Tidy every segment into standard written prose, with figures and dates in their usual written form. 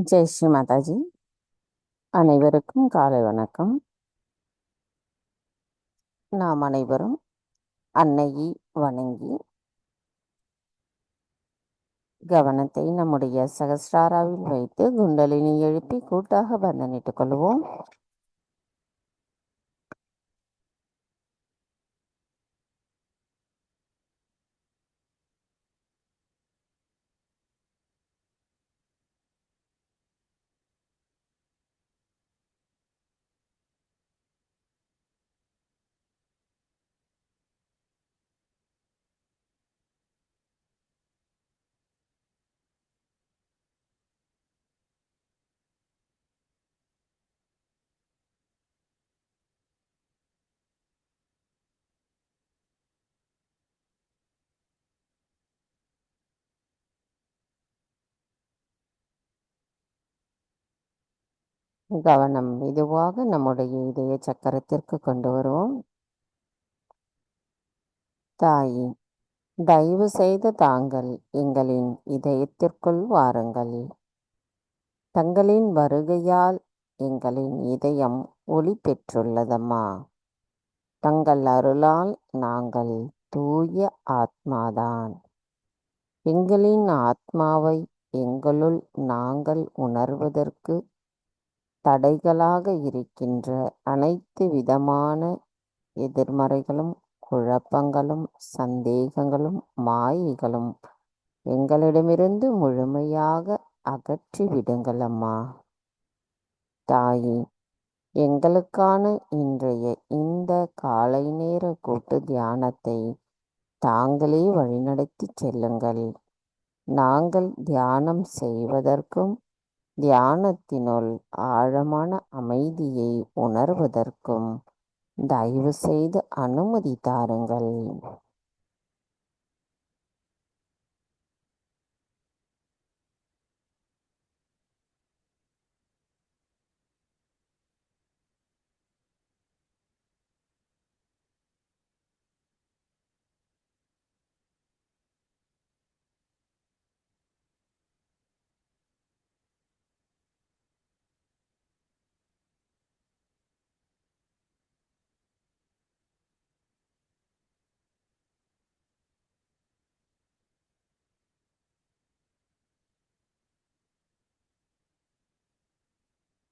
ஜெய் ஸ்ரீ மாதாஜி. அனைவருக்கும் காலை வணக்கம். நாம் அனைவரும் அன்னையை வணங்கி கவனத்தை நம்முடைய சகஸ்ராராவில் வைத்து குண்டலினி எழுப்பி கூட்டாக பந்தனிட்டுக் கொள்வோம். கவனம் மெதுவாக நம்முடைய இதய சக்கரத்திற்கு கொண்டு வருவோம். தாயே, தயவு செய்து தாங்கள் எங்களின் இதயத்திற்குள் வாருங்கள். தங்களின் வருகையால் எங்களின் இதயம் ஒளி பெற்றுள்ளதம்மா. தங்கள் அருளால் நாங்கள் தூய ஆத்மாதான். எங்களின் ஆத்மாவை எங்களுள் நாங்கள் உணர்வதற்கு தடைகளாக இருக்கின்ற அனைத்து விதமான எதிர்மறைகளும் குழப்பங்களும் சந்தேகங்களும் மாயைகளும் எங்களிடமிருந்து முழுமையாக அகற்றி விடுங்கள் அம்மா. தாயே, எங்களுக்கான இன்றைய இந்த காலை நேர கூட்டு தியானத்தை தாங்களே வழிநடத்தி செல்லுங்கள். நாங்கள் தியானம் செய்வதற்கும் தியானத்தினுள் ஆழமான அமைதியை உணர்வதற்கும் தயவு செய்து அனுமதி தாருங்கள்.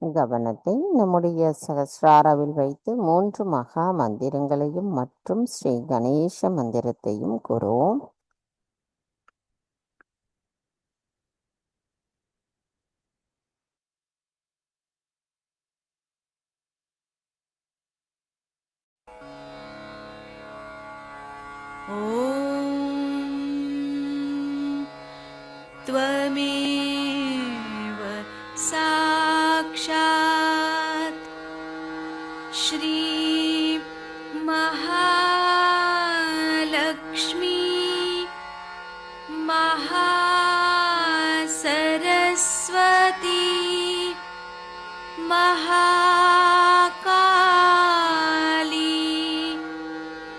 கவனத்தை நம்முடைய சகஸ்ராராவில் வைத்து 3 மகா மந்திரங்களையும் மற்றும் ஸ்ரீ கணேச மந்திரத்தையும் கூறுவோம். त्वमेव साक्षात् श्री महालक्ष्मी महासरस्वती महाकाली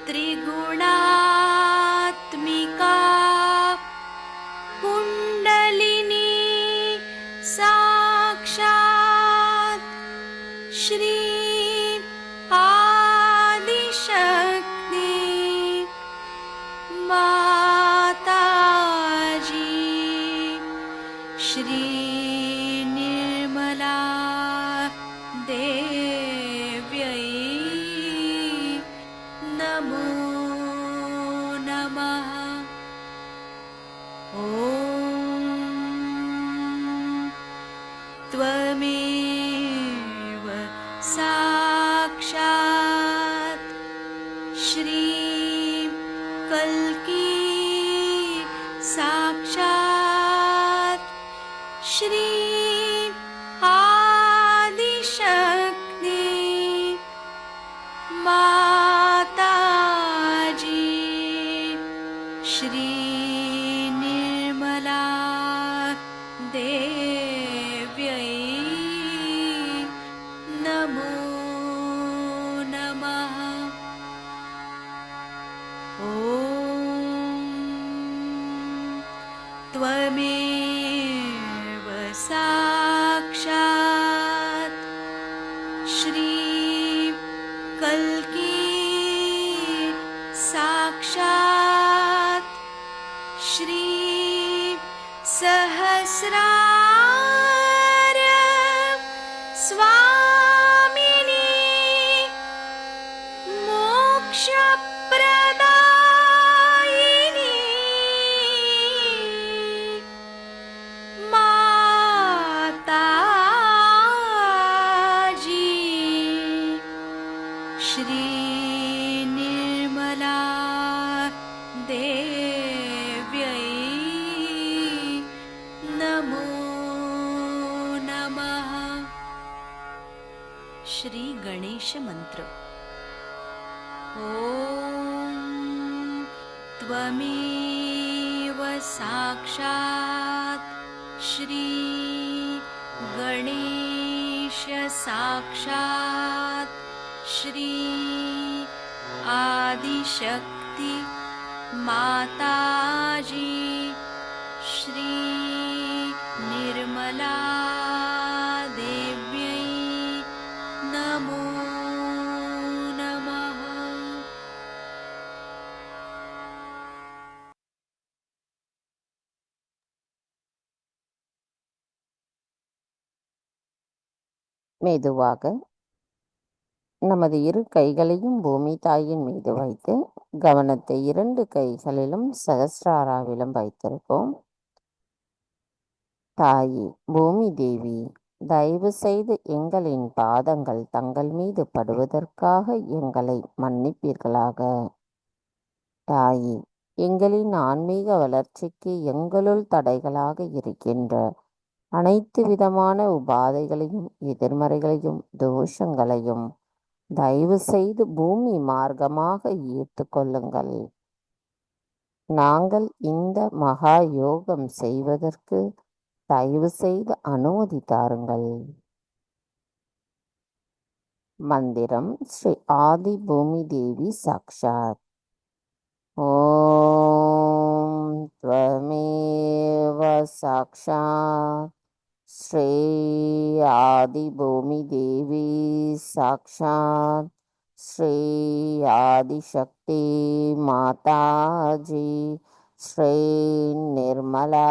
त्रिगुणात्मिका कुण्डलिनी साक्षात् श्री आदिशक्ति माताजी श्री निर्मला देव्यै नमो नमः। ॐ त्वमेव साक्षात् श्री कल्की साक्षात् श्री आदिशक्ति माताजी श्री निर्मला देव्यै नमो नमः। ॐ त्वमेव सा श्री सहस्रार स्वामिनी मोक्षप्रदायिनी माताजी श्री निर्मला देव्यै नमो नमः। श्री गणेश मंत्र। ॐ त्वमेव साक्षात् श्री गणेश साक्षात् श्री आदिशक्ति माताजी श्री निर्मला देव्यै नमो नमः। மெதுவாக நமது இரு கைகளையும் பூமி தாயின் மீது வைத்து கவனத்தை 2 கைகளிலும் சகஸ்ராராவிலும் வைத்திருப்போம். தாயே பூமி தேவி, தயவு செய்து எங்களின் பாதங்கள் தங்கள் மீது படுவதற்காக எங்களை மன்னிப்பீர்களாக. தாயே, எங்களின் ஆன்மீக வளர்ச்சிக்கு எங்களுள் தடைகளாக இருக்கின்ற அனைத்து விதமான உபாதைகளையும் எதிர்மறைகளையும் தோஷங்களையும் தயவு செய்து பூமி மார்க்கமாக ஈர்த்து கொள்ளுங்கள். நாங்கள் இந்த மகா யோகம் செய்வதற்கு தயவு செய்து அனுமதி தாருங்கள். மந்திரம் ஸ்ரீ ஆதி பூமி தேவி சாக்ஷாத். ஓம் த்வமேவ சாக்ஷாத் ஸ்ரீ ஆதி பூமி தேவி சாக்ஷாத் ஸ்ரீ ஆதிசக்தி மாதாஜி ஸ்ரீ நிர்மலா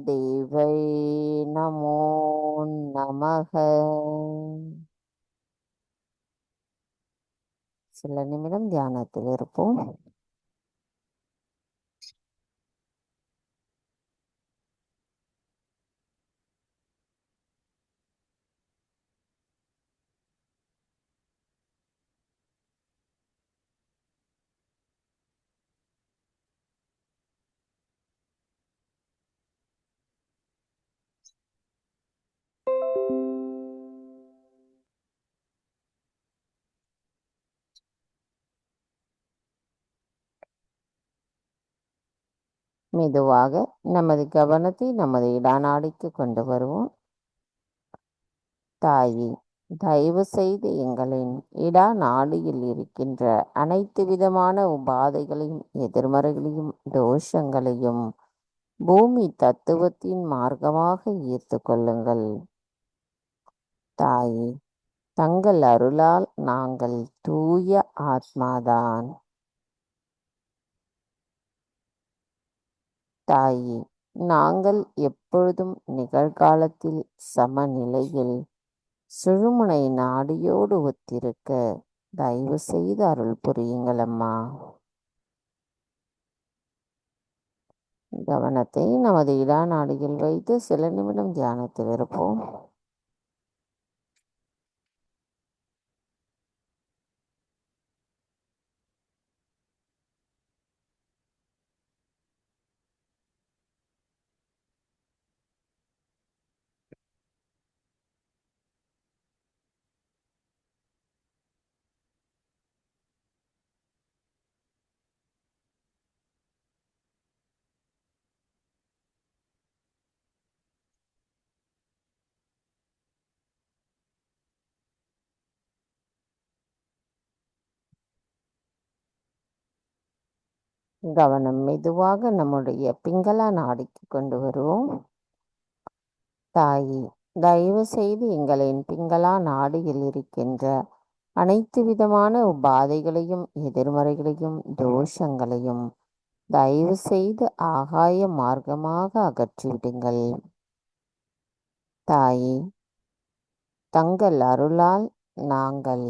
தேவை நமோ நமக. சில நிமிடம் தியானத்தில் இருப்போம். மெதுவாக நமது கவனத்தை நமது இடநாடிக்கு கொண்டு வருவோம். தாயே, தயவு செய்து எங்களின் இடநாடியில் இருக்கின்ற அனைத்து விதமான உபாதைகளையும் எதிர்மறைகளையும் தோஷங்களையும் பூமி தத்துவத்தின் மார்க்கமாக ஈர்த்து கொள்ளுங்கள். தாயே, தங்கள் அருளால் நாங்கள் தூய ஆத்மாதான். தாயே, நாங்கள் எப்பொழுதும் நிகழ்காலத்தில் சமநிலையில் சுழுமுனை நாடியோடு ஒத்திருக்க தயவு செய்து அருள் புரியுங்கள் அம்மா. கவனத்தை நமது இடநாடியில் வைத்து சில நிமிடம் தியானத்தில் இருப்போம். கவனம் மெதுவாக நம்முடைய பிங்களா நாடிக்கு கொண்டு வருவோம். தாயே, தயவு செய்து எங்களின் பிங்களா நாடியில் இருக்கின்ற அனைத்து விதமான உபாதைகளையும் எதிர்மறைகளையும் தோஷங்களையும் தயவு செய்து ஆகாய மார்க்கமாக அகற்றிவிடுங்கள். தாயே, தங்கள் அருளால் நாங்கள்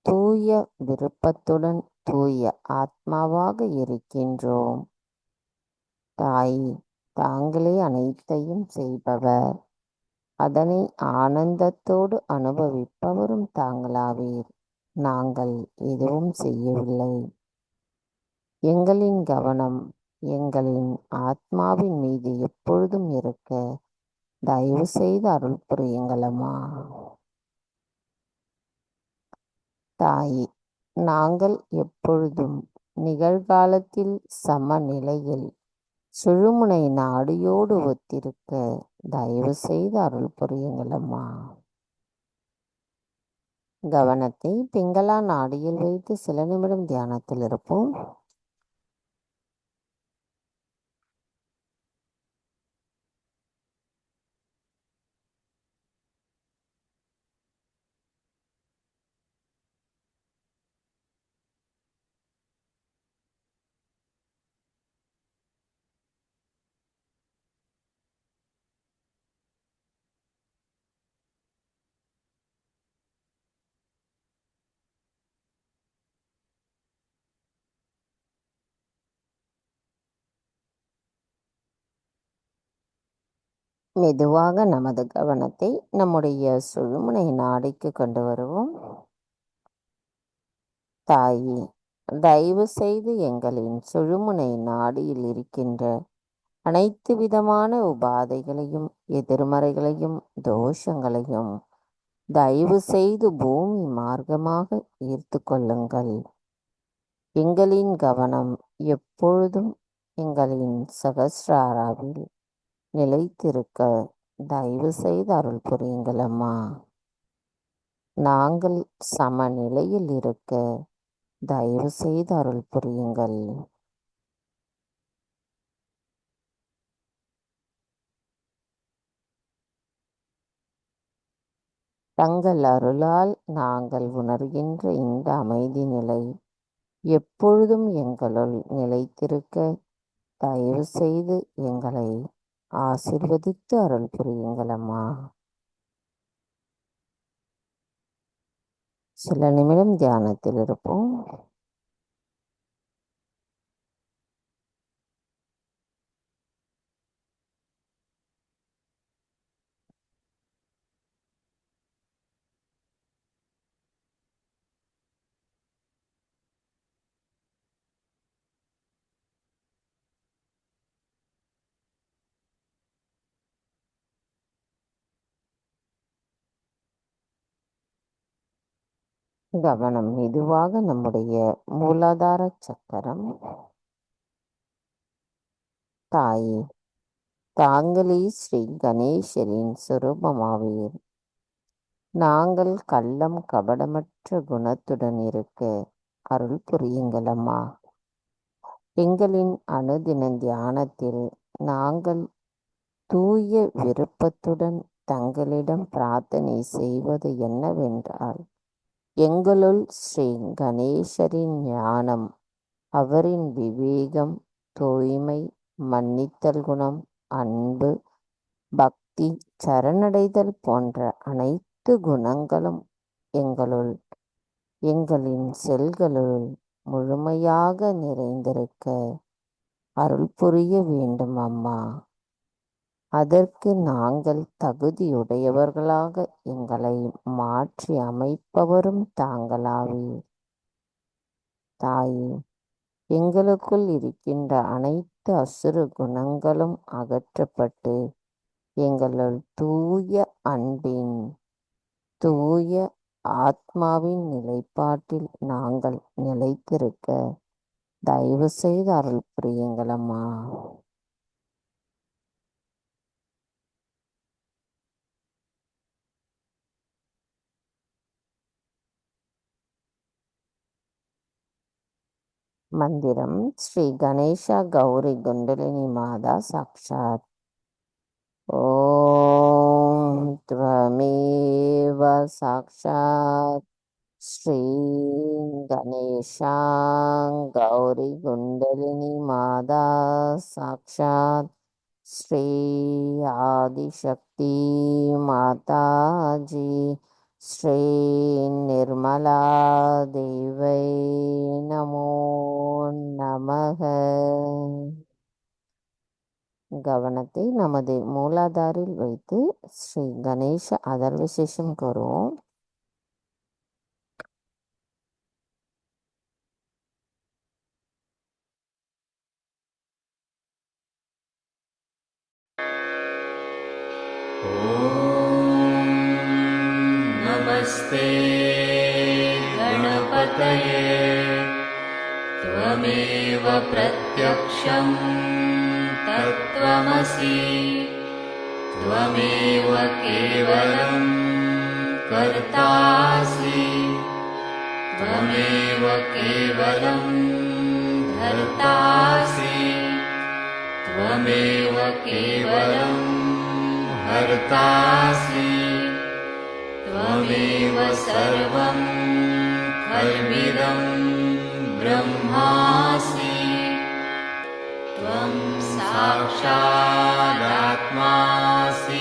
தூய விருப்பத்துடன் தூய ஆத்மாவாக இருக்கின்றோம். தாயே, தாங்களே அனைத்தையும் செய்பவர், அதனை ஆனந்தத்தோடு அனுபவிப்பவரும் தாங்களாவீர். நாங்கள் எதுவும் செய்யவில்லை. எங்களின் கவனம் எங்களின் ஆத்மாவின் மீது எப்பொழுதும் இருக்க தயவு செய்து அருள் புரியுங்களம்மா. தாயே, நாங்கள் எப்பொழுதும் நிகழ்காலத்தில் சமநிலையில் சுழுமுனை நாடியோடு ஒத்திருக்க தயவு செய்து அருள் புரியுங்களம்மா. கவனத்தை பிங்களா நாடியில் வைத்து சில நிமிடம் தியானத்தில் இருப்போம். மெதுவாக நமது கவனத்தை நம்முடைய சுழுமுனை நாடிக்கு கொண்டு வருவோம். தாயே, தயவு செய்து எங்களின் சுழுமுனை நாடியில் இருக்கின்ற அனைத்து விதமான உபாதைகளையும் எதிர்மறைகளையும் தோஷங்களையும் தயவு செய்து பூமி மார்க்கமாக ஈர்த்து கொள்ளுங்கள். எங்களின் கவனம் எப்பொழுதும் எங்களின் சகஸ்ராராவில் நிலைத்திருக்க தயவு செய்து அருள் புரியுங்களம்மா. நாங்கள் சமநிலையில் இருக்க தயவு செய்து அருள் புரியுங்கள். தங்கள் அருளால் நாங்கள் உணர்கின்ற இந்த அமைதி நிலை எப்பொழுதும் எங்களுள் நிலைத்திருக்க தயவு செய்து எங்களை ஆசிர்வதித்து அருள் புரியுங்களம்மா. சில நிமிடம் தியானத்தில் இருப்போம். கவனம் மெதுவாக நம்முடைய மூலாதார சக்கரம். தாயே, தாங்களே ஸ்ரீ கணேசரின் சுரூபமாவீர். நாங்கள் கள்ளம் கபடமற்ற குணத்துடன் இருக்க அருள் புரியுங்களம்மா. எங்களின் அனுதின தியானத்தில் நாங்கள் தூய விருப்பத்துடன் தங்களிடம் பிரார்த்தனை செய்வது என்னவென்றால், எங்களுள் ஸ்ரீ கணேசரின் ஞானம், அவரின் விவேகம், தூய்மை, மன்னித்தல் குணம், அன்பு, பக்தி, சரணடைதல் போன்ற அனைத்து குணங்களும் எங்களுள் எங்களின் செல்களுள் முழுமையாக நிறைந்திருக்க அருள் புரிய வேண்டும் அம்மா. அதற்கு நாங்கள் தகுதியுடையவர்களாக எங்களை மாற்றி அமைப்பவரும் தாங்களாவீர். தாயே, எங்களுக்குள் இருக்கின்ற அனைத்து அசுர குணங்களும் அகற்றப்பட்டு எங்களுள் தூய அன்பின் தூய ஆத்மாவின் நிலைப்பாட்டில் நாங்கள் நிலைத்திருக்க தயவு செய்து அருள் புரியுங்களம்மா. மந்திரம் ஸ்ரீ கணேசா கௌரி குண்டலினி மாதா சாக்ஷாத். ஓம் த்வமேவ சாக்ஷாத் श्री गणेशां गौरीकुण्डलिनी माता साक्षात् श्री आदिशक्ति माताजी श्री निर्मला देवै नमो நமக. கவனத்தை நமது மூலாதாரில் வைத்து ஸ்ரீ கணேச அதர் விசேஷம் கூறுவோம். नमस्ते गणपतये त्वमेव प्रत्यक्षं तत्त्वमसि त्वमेव केवलं कर्तासि त्वमेव केवलं धर्तासि त्वमेव केवलं हर्तासि त्वमेव सर्वं खल्विदं ब्रह्मासि त्वं साक्षादात्मासि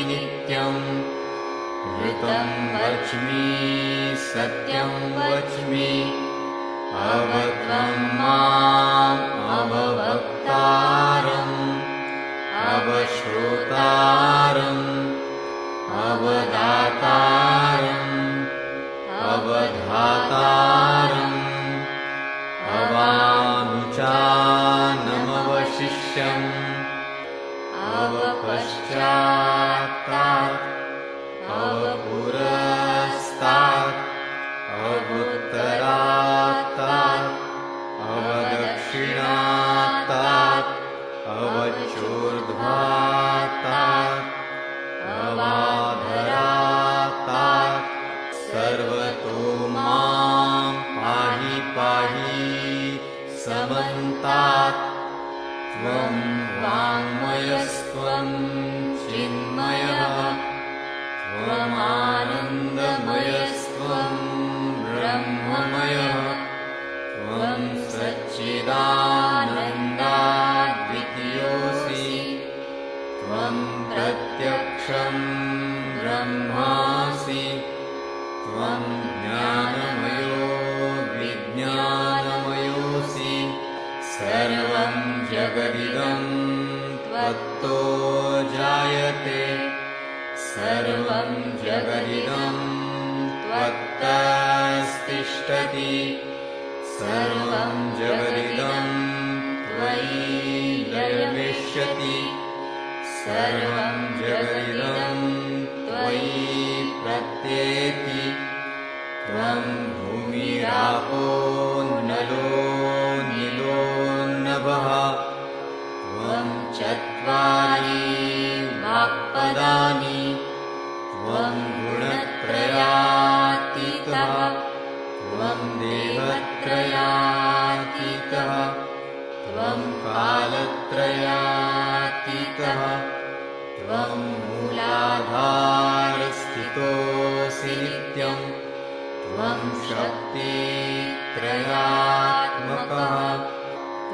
नित्यं ऋतं वच्मि सत्यं वच्मि अवत्वं माम् अववक्तारम् अवश्रोतारम् अवदातारम् अवधातारम् अवानुचानमवशिष्यम् अवपश्चात्तात् अवपुरस्तात् अवोत्तरात्तात् अवदक्षिणात्तात् अवचोर्ध्वात्तात् अवाधरात्तात् सर्वतो मां पाहि पाहि समन्तात् त्वं वाङ्मयस्त्वं चिन्मयः त्वमानन्दमयस्त्वं ब्रह्ममयः त्वं सच्चिदानन्दाद्वितीयोऽसि त्वं प्रत्यक्षं ब्रह्मासि त्वं ज्ञानमयो विज्ञानमयोऽसि सर्वं जगदिदं त्वत्तो जायते सर्वं जगदिदं त्वत्तस्तिष्ठति सर्वं जगदिदं त्वयि लयमेष्यति सर्वं जगदिदं त्वयि प्रत्येति त्वं भूमिरापो नलो नीलो नभः त्वं चत्वारि वाक्पदानि त्वं गुणत्रयातीतः त्वं देहत्रयातीतः त्वं कालत्रयातीतः त्वं मूलाधारस्थितोऽसि नित्यं त्वं शक्तित्रयात्मकः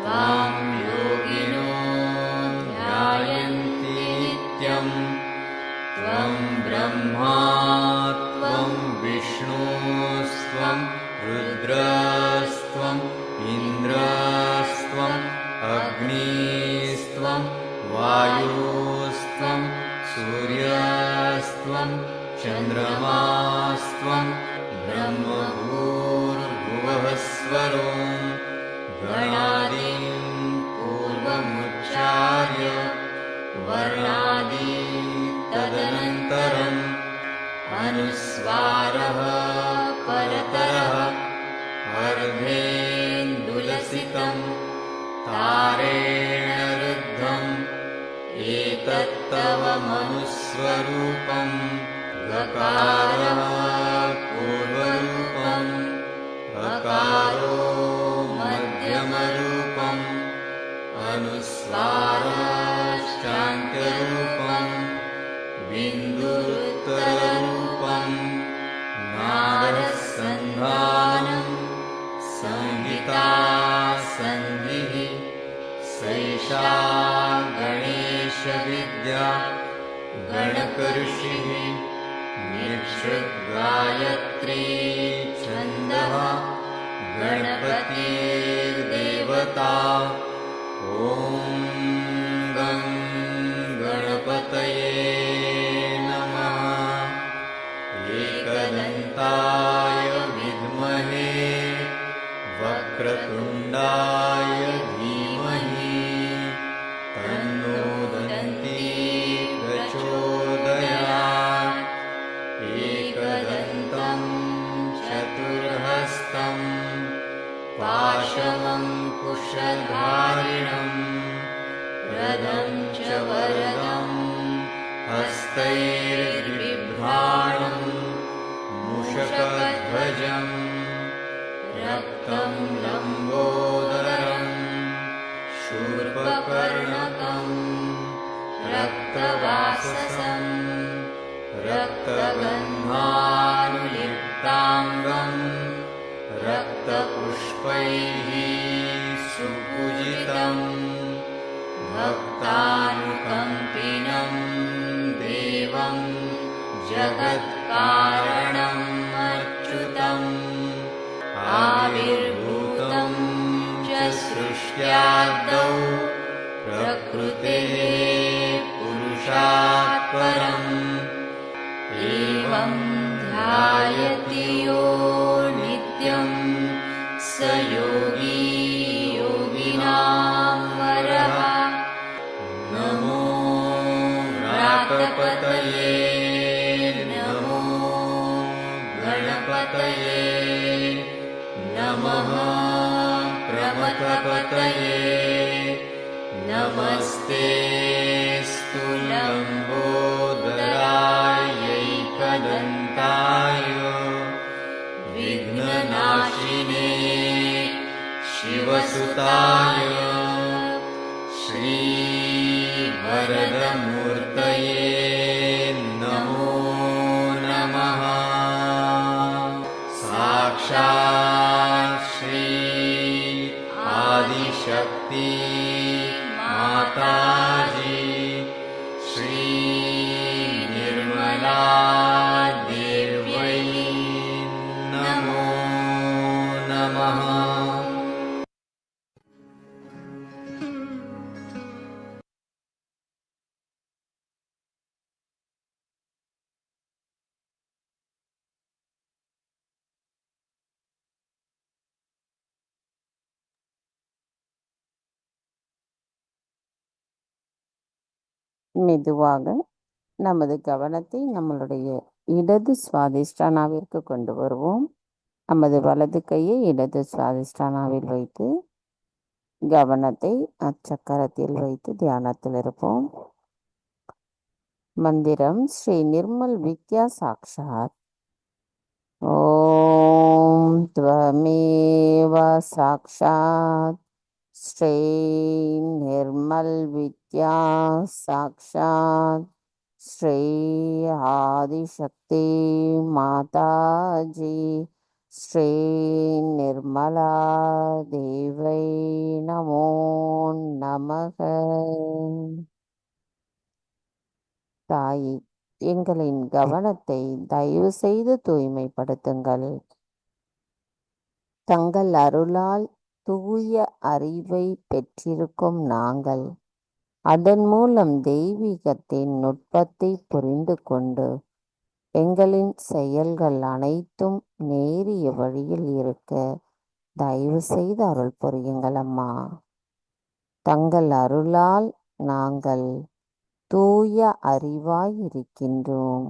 त्वां योगिनो ध्यायन्ति नित्यं त्वं ब्रह्मा त्वं विष्णुस्त्वं रुद्रस्त्वम् इन्द्रस्त्वम् अग्निस्त्वं वायुस्त्वं सूर्यस्त्वं चन्द्रमास्त्वं ब्रह्मभूर्भुवः स्वरो गणादीन् पूर्वमुच्चार्य वर्णादि तदनन्तरम् अनुस्वारः परतरः अर्धेन्दुलसितं तारेण रुद्धम् एतत्तव मनुस्वरूपं गकारः पूर्वरूपम् अकारो मध्यमरूपम् अनुस्वारश्चान्त्यरूपम् बिन्दुरुत्तररूपम् नादसन्धानं संहिता सन्धिः सैषा गणेशविद्या गणकऋषिः निःसृद्गायत्री छन्दः गणपतिर्देवता ॐ गं गणपतये नमः। एकदन्ताय विद्महे वक्रतुण्डाय धीमहि तन्नो दन्ती प्रचोदयात्। एकदन्तं चतुर्हस्तं पाशमङ्कुशधारिणं रथं च वरदं हस्तैर्बिभ्राणं मूषकध्वजं रक्तं लम्बोदरं शूर्पकर्णकं रक्तवाससं रक्तगन्धानुलिप्ताङ्गं रक्तपुष्पैः सुपूजितं भक्तानुकम्पिनं देवं जगत्कारणम् अच्युतम् आविर्भूतं च सृष्ट्यादौ प्रकृतेः पुरुषात् परम् एवं ध्यायति यो नित्यं स योगी योगिनां वरः। नमो व्रातपतये नमो गणपतये नमः प्रमथपतये नमस्ते लम्बोदरायैकदन्ताय विघ्ननाशिने शिवसुताय श्रीवरदमूर्तये नमो नमः। साक्षात् श्री आदिशक्ति माताजी श्री निर्मला देव्यै नमो नमः। மெதுவாக நமது கவனத்தை நம்மளுடைய இடது சுவாதிஷ்டானாவிற்கு கொண்டு வருவோம். நமது வலது கையை இடது சுவாதிஷ்டானாவில் வைத்து கவனத்தை அச்சக்கரத்தில் வைத்து தியானத்தில் இருப்போம். மந்திரம் ஸ்ரீ நிர்மல் வித்யா சாக்ஷாத். ஓம் த்வமேவ சாக்ஷாத் ஸ்ரீ நிர்மல் வித்யா சாக்ஷாத் ஸ்ரீ ஆதிசக்தி மாதாஜி ஸ்ரீ நிர்மலா தேவை நமோ நமக. தாயே, எங்களின் கவனத்தை தயவு செய்து தூய்மைப்படுத்துங்கள். தங்கள் அருளால் தூய அறிவை பெற்றிருக்கும் நாங்கள் அதன் மூலம் தெய்வீகத்தின் நுட்பத்தை புரிந்து கொண்டு எங்களின் செயல்கள் அனைத்தும் நேரிய வழியில் இருக்க தயவு செய்து அருள் புரியுங்கள் அம்மா. தங்கள் அருளால் நாங்கள் தூய அறிவாய் இருக்கின்றோம்.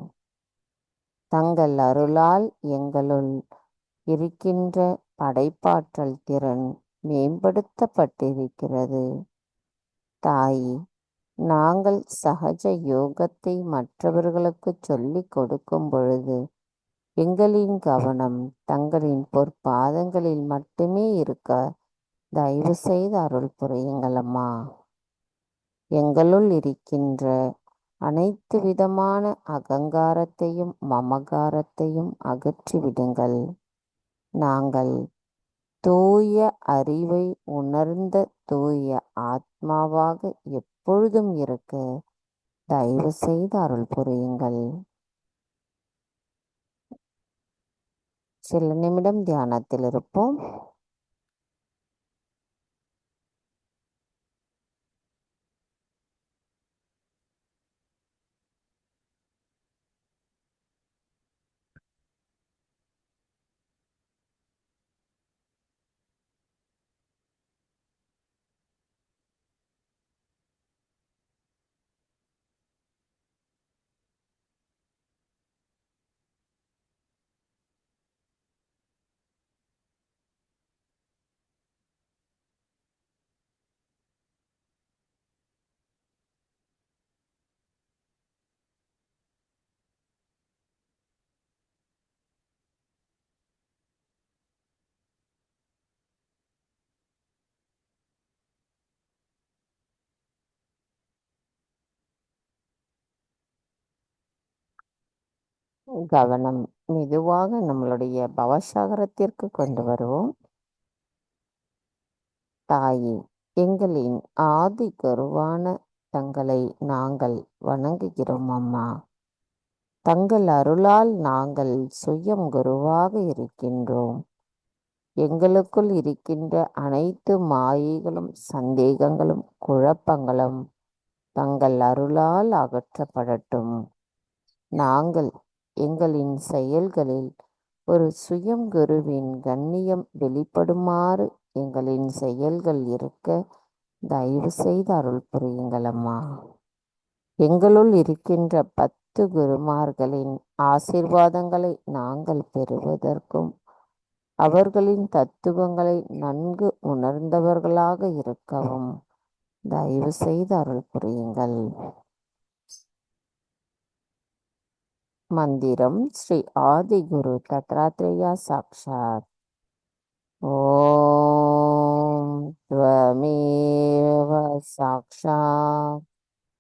தங்கள் அருளால் எங்களுள் இருக்கின்ற படைப்பாற்றல் திறன் மேம்படுத்தப்பட்டிருக்கிறது. தாயே, நாங்கள் சகஜ யோகத்தை மற்றவர்களுக்கு சொல்லிக் கொடுக்கும் பொழுது எங்களின் கவனம் தங்களின் பொற்பாதங்களில் மட்டுமே இருக்க தயவு செய்து அருள் புரியுங்கள் அம்மா. எங்களுள் இருக்கின்ற அனைத்து விதமான அகங்காரத்தையும் மமகாரத்தையும் அகற்றிவிடுங்கள். நாங்கள் தூய அறிவை உணர்ந்த தூய ஆத்மாவாக எப்பொழுதும் இருக்க தயவு செய்து அருள் புரியுங்கள். சில நிமிடம் தியானத்தில் இருப்போம். கவனம் மெதுவாக நம்மளுடைய பவசாகரத்திற்கு கொண்டு வருவோம். தாயே, எங்களின் ஆதி கருவான தங்களை நாங்கள் வணங்குகிறோம் அம்மா. தங்கள் அருளால் நாங்கள் சுயம் குருவாக இருக்கின்றோம். எங்களுக்குள் இருக்கின்ற அனைத்து மாயைகளும் சந்தேகங்களும் குழப்பங்களும் தங்கள் அருளால் அகற்றப்படட்டும். நாங்கள் எங்களின் செயல்களில் ஒரு சுயம் குருவின் கண்ணியம் வெளிப்படுமாறு எங்களின் செயல்கள் இருக்க தயவு செய்து அருள் புரியுங்கள் அம்மா. எங்களுள் இருக்கின்ற 10 குருமார்களின் ஆசீர்வாதங்களை நாங்கள் பெறுவதற்கும் அவர்களின் தத்துவங்களை நன்கு உணர்ந்தவர்களாக இருக்கவும் தயவு செய்து அருள் புரியுங்கள். மந்திரம் ஸ்ரீ ஆதி குரு தத்ராத்ரேயா சாக்ஷாத். ஓம் த்வமேவ சாக்ஷாத்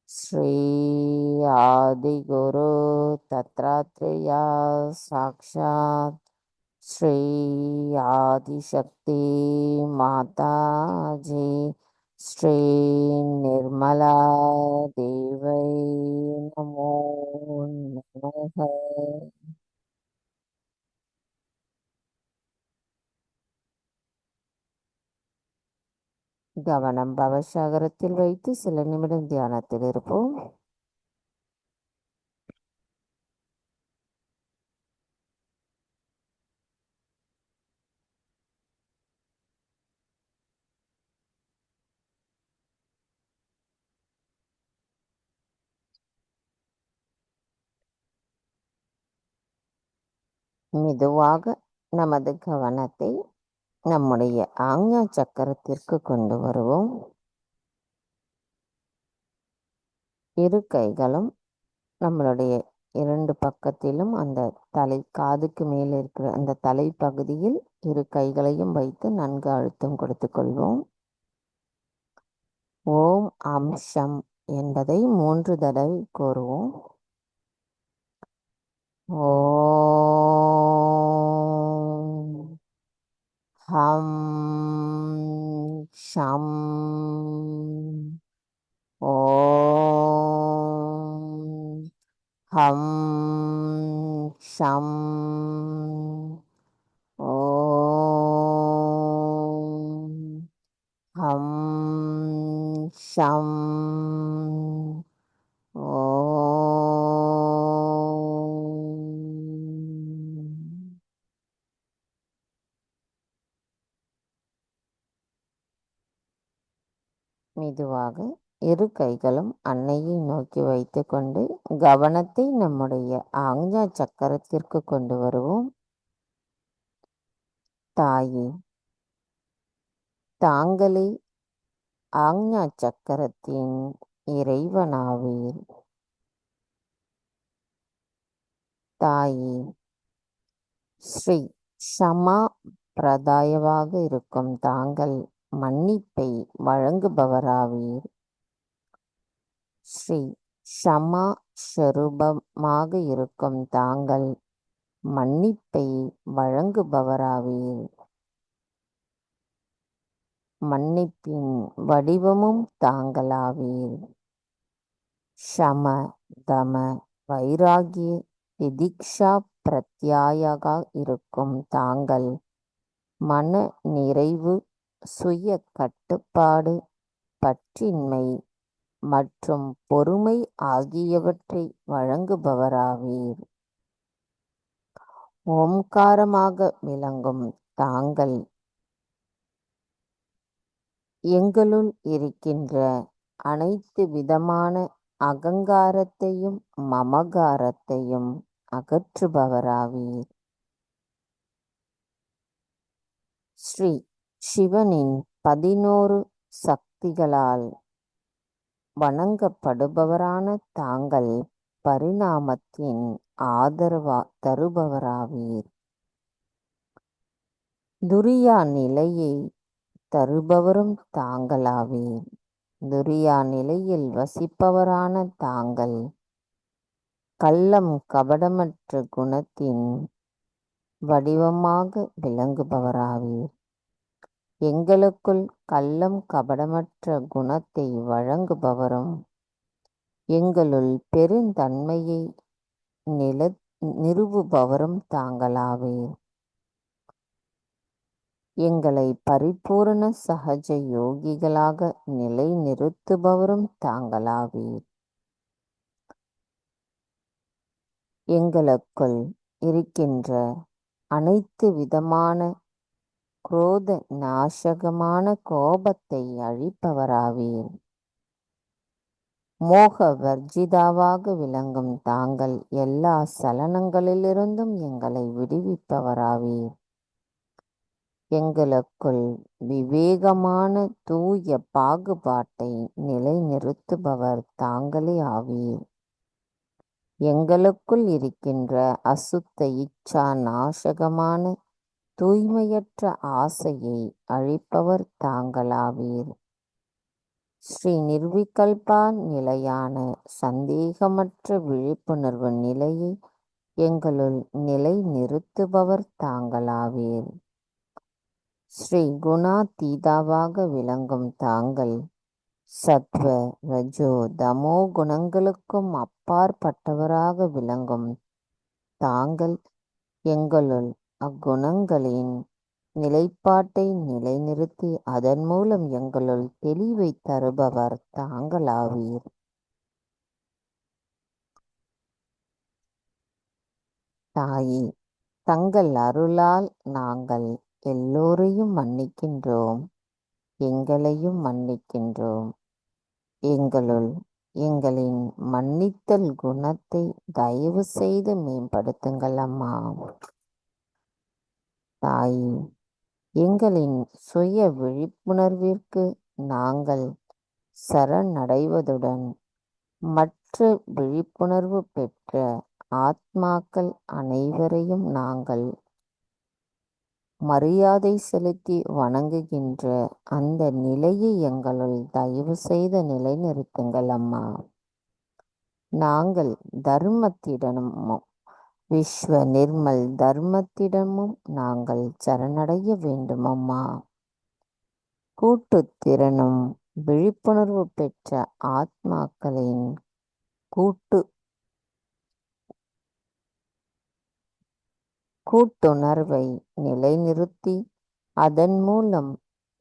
ஸ்ரீ ஆதி குரு தத்ராத்ரேயா சாக்ஷாத் ஸ்ரீ ஆதிசக்தி மாதாஜி ஸ்ரீ நிர்மலா தேவை நமோ நமः. கவனம் பவசாகரத்தில் வைத்து சில நிமிடம் தியானத்தில் இருப்போம். மெதுவாக நமது கவனத்தை நம்முடைய ஆக்ஞா சக்கரத்திற்கு கொண்டு வருவோம். இரு கைகளும் நம்மளுடைய 2 பக்கத்திலும் அந்த காதுக்கு மேலே இருக்கிற அந்த தலைப்பகுதியில் இரு கைகளையும் வைத்து நன்கு அழுத்தம் கொடுத்து கொள்வோம். ஓம் அம்சம் என்பதை 3 தடவை கூறுவோம். ஓம் ஹம் ஷம். ஓம் ஹம் ஷம். ஓம் ஹம் ஷம். மெதுவாக இரு கைகளும் அன்னையை நோக்கி வைத்துக்கொண்டு கவனத்தை நம்முடைய ஆக்ஞா சக்கரத்திற்கு கொண்டு வருவோம். தாயே, தாங்களே ஆக்ஞா சக்கரத்தின் இறைவனாவீர். தாயே, ஸ்ரீ ஷமா பிரதாயவாக இருக்கும் தாங்கள் மன்னிப்பை வழங்குபவராவீர். ஸ்ரீ ஷமா ஸ்வரூபமாக இருக்கும் தாங்கள் மன்னிப்பை வழங்குபவராவீர். மன்னிப்பின் வடிவமும் தாங்களாவீர். ஷம தம வைராகிய திதிக்ஷா பிரத்யாயாக இருக்கும் தாங்கள் மன நிறைவு, சுய கட்டுப்பாடு, பற்றின்மை மற்றும் பொறுமை ஆகியவற்றை வழங்குபவராவீர். ஓம்காரமாக விளங்கும் தாங்கள் எங்களுள் இருக்கின்ற அனைத்து விதமான அகங்காரத்தையும் மமகாரத்தையும் அகற்றுபவராவீர். ஸ்ரீ சிவனின் 11 சக்திகளால் வணங்கப்படுபவரான தாங்கள் பரிணாமத்தின் தருபவராவீர். துரியா நிலையை தருபவரும் தாங்களாவீர். துரியா நிலையில் வசிப்பவரான தாங்கள் கள்ளம் கபடமற்ற குணத்தின் வடிவமாக விளங்குபவராவீர். எங்களுக்குள் கள்ளம் கபடமற்ற குணத்தை வழங்குபவரும் எங்களுள் பெருந்தன்மையை நிறுவுபவரும் தாங்களாவீர். எங்களை பரிபூரண சகஜ யோகிகளாக நிலைநிறுத்துபவரும் தாங்களாவீர். எங்களுக்குள் இருக்கின்ற அனைத்து விதமான குரோத நாசகமான கோபத்தை அழிப்பவராவீர். மோக வர்ஜிதாவாக விளங்கும் தாங்கள் எல்லா சலனங்களிலிருந்தும் எங்களை விடுவிப்பவராவீர். எங்களுக்குள் விவேகமான தூய பாகுபாட்டை நிலைநிறுத்துபவர் தாங்களே ஆவீர். எங்களுக்குள் இருக்கின்ற அசுத்த இச்சா நாசகமான தூய்மையற்ற ஆசையை அழிப்பவர் தாங்களாவீர். ஸ்ரீ நிர்விகல்பா நிலையான சந்தேகமற்ற விழிப்புணர்வு நிலையை எங்களுள் நிலை நிறுத்துபவர் தாங்களாவீர். ஸ்ரீ குணாதீதாவாக விளங்கும் தாங்கள் சத்வ ரஜோ தமோ குணங்களுக்கும் அப்பாற்பட்டவராக விளங்கும் தாங்கள் எங்களுள் அக்குணங்களின் நிலைப்பாட்டை நிலைநிறுத்தி அதன் மூலம் எங்களுள் தெளிவை தருபவர் தாங்களாவீர். தாயே, தங்கள் அருளால் நாங்கள் எல்லோரையும் மன்னிக்கின்றோம், எங்களையும் மன்னிக்கின்றோம். எங்களுள் எங்களின் மன்னித்தல் குணத்தை தயவு செய்து மேம்படுத்துங்கள் அம்மா. தாயே, எங்களின் சுய விழிப்புணர்விற்கு நாங்கள் சரணடைவதுடன் மற்ற விழிப்புணர்வு பெற்ற ஆத்மாக்கள் அனைவரையும் நாங்கள் மரியாதை செலுத்தி வணங்குகின்ற அந்த நிலையை எங்களுள் தயவு செய்து நிலைநிறுத்துங்கள் அம்மா. நாங்கள் தர்மத்திடமும் விஸ்வ நிர்மல் தர்மத்திடமும் நாங்கள் சரணடைய வேண்டும் அம்மா. கூட்டுத்திறனும் விழிப்புணர்வு பெற்ற ஆத்மாக்களின் கூட்டுணர்வை நிலைநிறுத்தி அதன் மூலம்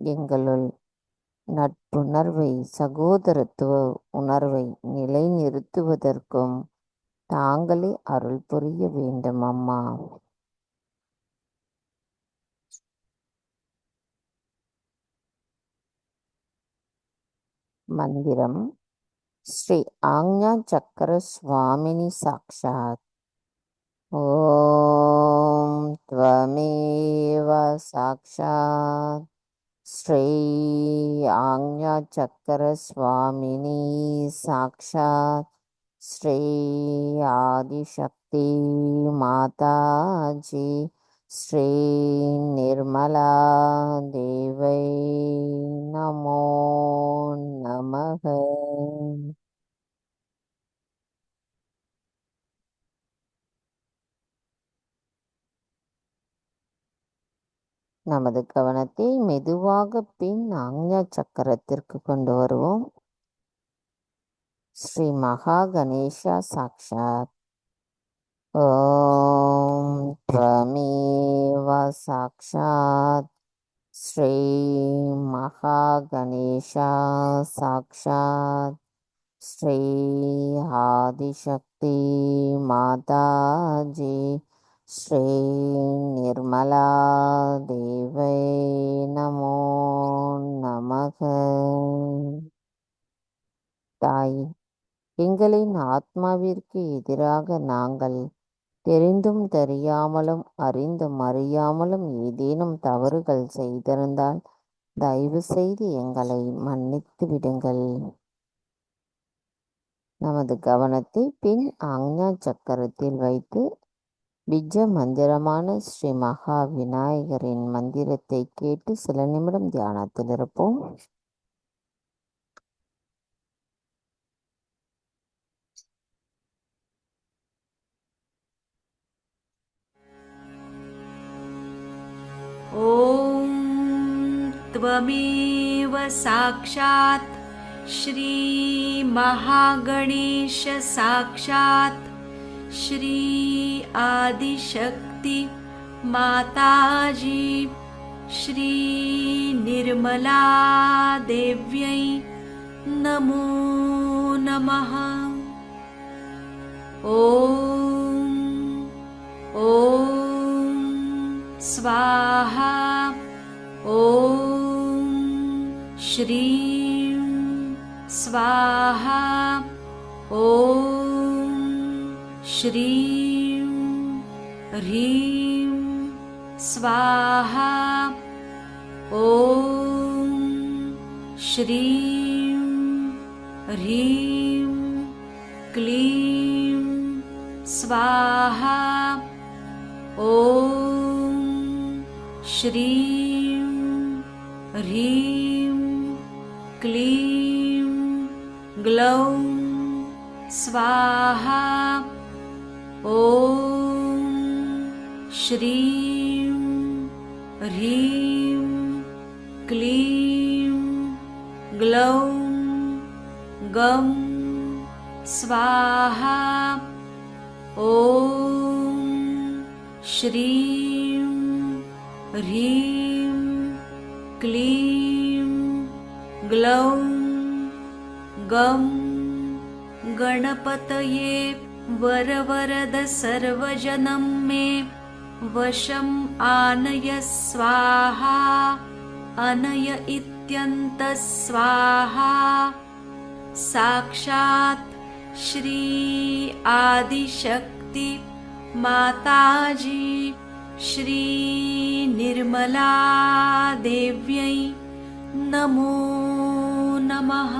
எங்களுள் நட்புணர்வை சகோதரத்துவ உணர்வை நிலைநிறுத்துவதற்கும் தாங்களே அருள் புரிய வேண்டும் அம்மா. மந்திரம் ஸ்ரீ ஆக்ஞா சக்கர சுவாமினி சாக்ஷாத். ஓம் த்வமேவ சாக்ஷாத் ஸ்ரீ ஆக்ஞா சக்கர சுவாமினி சாக்ஷாத் ஸ்ரீ ஆதிசக்தி மாதாஜி ஸ்ரீ நிர்மலா தேவை நமோ நமக. நமது கவனத்தை மெதுவாக பின் ஆக்ஞா சக்கரத்திற்கு கொண்டு வருவோம். ஸ்ரீ மகா கணேஷா சாக்ஷாத். ஓம் த்வமேவ சாக்ஷாத் ஸ்ரீ மகா கணேஷா சாக்ஷாத் ஸ்ரீ ஆதிசக்தி மாதாஜி ஸ்ரீ நிர்மலா தேவை நமோ நமக. தாய், எங்களின் ஆத்மாவிற்கு எதிராக நாங்கள் தெரிந்தும் தெரியாமலும் அறிந்தும் அறியாமலும் ஏதேனும் தவறுகள் செய்திருந்தால் தயவு செய்து எங்களை மன்னித்து விடுங்கள். நமது கவனத்தை பின் ஆக்ஞா சக்கரத்தில் வைத்து பிஜ மந்திரமான ஸ்ரீ மகா விநாயகரின் மந்திரத்தை கேட்டு சில நிமிடம் தியானத்தில் இருப்போம். ॐ त्वमेव साक्षात् श्री महागणेश साक्षात् श्री आदिशक्ति माताजी श्री निर्मला देव्यै नमो नमः। ॐ स्वाहा। ॐ श्रीं स्वाहा। ॐ श्रीं ह्रीं स्वाहा। ॐ श्रीं ह्रीं क्लीं स्वाहा। ॐ श्रीं ह्रीं क्लीं ग्लौं स्वाहा। ॐ श्रीं ह्रीं क्लीं ग्लौं गं स्वाहा। ॐ श्रीं ह्रीं क्लीं ग्लौं गं गणपतये वरवरद सर्वजनं मे वशम् आनय स्वाहा। अनय इत्यन्तः स्वाहा। साक्षात् श्री आदिशक्ति माताजी श्री निर्मला देव्यै नमो नमः।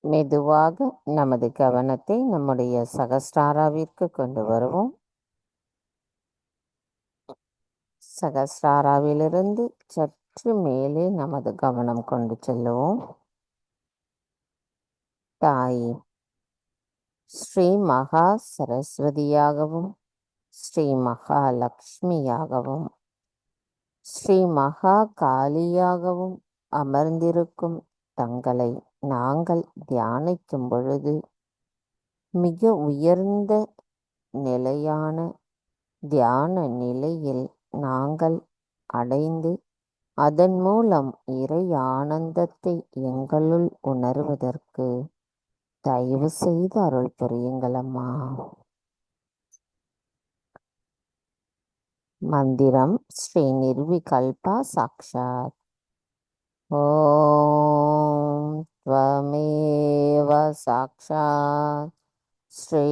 மெதுவாக நமது கவனத்தை நம்முடைய சகஸ்ராராவிற்கு கொண்டு வருவோம். சகஸ்ராராவிலிருந்து சற்று மேலே நமது கவனம் கொண்டு செல்லுவோம். தாய், ஸ்ரீ மகா சரஸ்வதியாகவும் ஸ்ரீ மகா லக்ஷ்மியாகவும் ஸ்ரீ மகா காளியாகவும் அமர்ந்திருக்கும் தங்களை நாங்கள் தியானிக்கும் பொழுது மிக உயர்ந்த நிலையான தியான நிலையில் நாங்கள் அடைந்து அதன் மூலம் இறை ஆனந்தத்தை எங்களுள் உணர்வதற்கு தயவு செய்து அருள் புரியுங்கள் அம்மா. மந்திரம் ஸ்ரீ நிர்விகல்பா சாக்ஷாத். ஓம் த்வமேவ சாக்ஷாத் ஸ்ரீ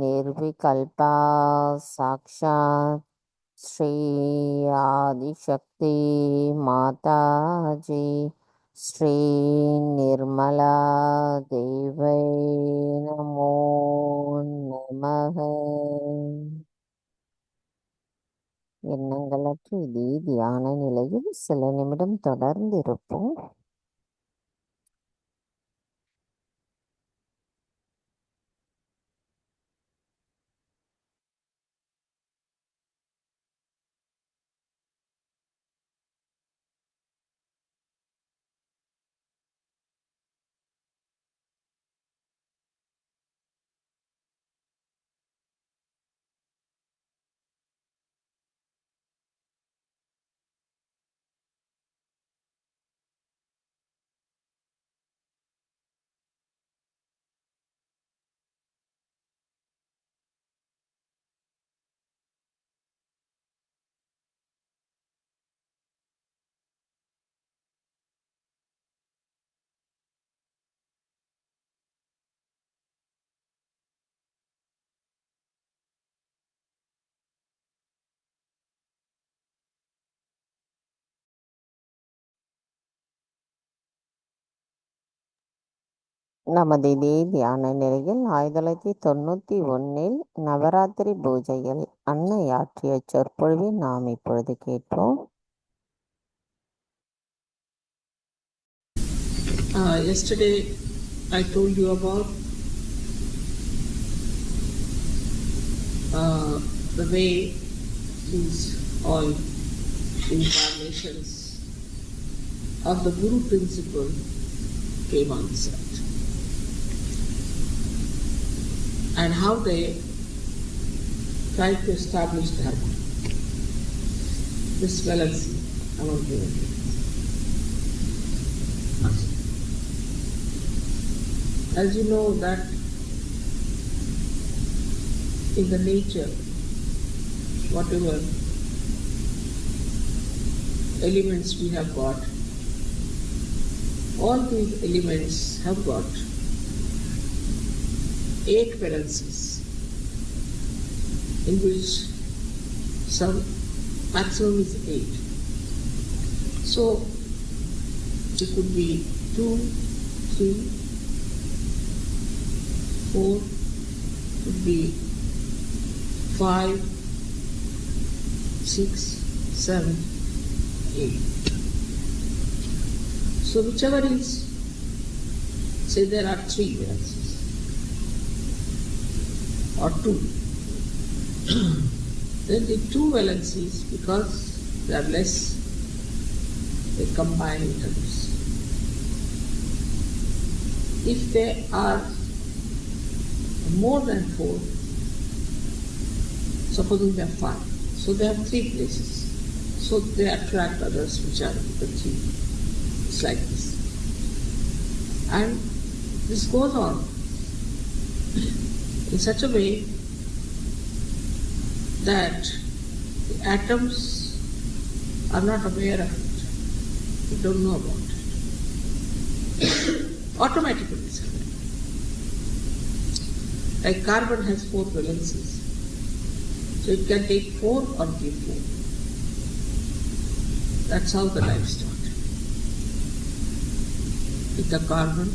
நிர்விகல்பா சாக்ஷாத் ஸ்ரீ ஆதிசக்தி மாதாஜி ஸ்ரீ நிர்மலா தேவை நமோ நமக. எண்ணங்களற்ற இதே தியான நிலையில் சில நிமிடம் தொடர்ந்து இருப்போம். நமது இதே தியான நிலையில் 1991 நவராத்திரி பூஜையில் அன்னை ஆற்றிய சொற்பொழிவை நாம் இப்பொழுது கேட்போம். Yesterday I told you about the way these all incarnations of the Guru principle came on this earth, and how they tried to establish Dharma, this fallacy among human beings. As you know that in the nature, whatever elements we have got, all these elements have got 8 valencies, in which some maximum is 8. So it could be 2, 3, 4, could be 5, 6, 7, 8. So whichever is, say there are 3 valencies or 2. Then the 2 valencies, because they are less, they combine with others. If they are more than 4, supposing they are 5, so they have 3 places. So they attract others which are the 3. It's like this. And this goes on in such a way that the atoms are not aware of it. They don't know about it. Automatically it's happening. Like carbon has 4 valencies. So it can take 4 or give 4. That's how the life started. With the carbon,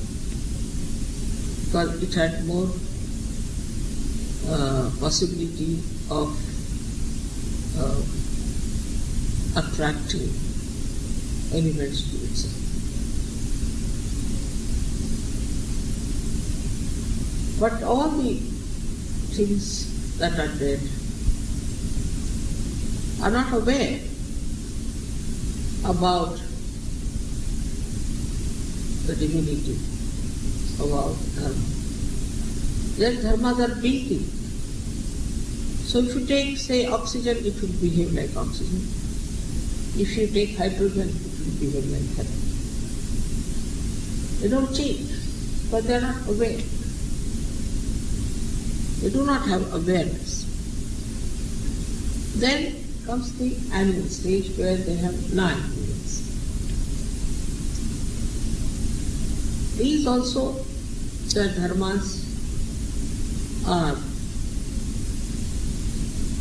because it had more possibility of attracting elements to itself. But all the things that are dead are not aware about the divinity, about dharma. Their dharmas are built in. So if you take, say, oxygen, it will behave like oxygen. If you take hydrogen, it will behave like hydrogen. They don't change, but they are not aware. They do not have awareness. Then comes the animal stage where they have 9 units. These also, their dharmas are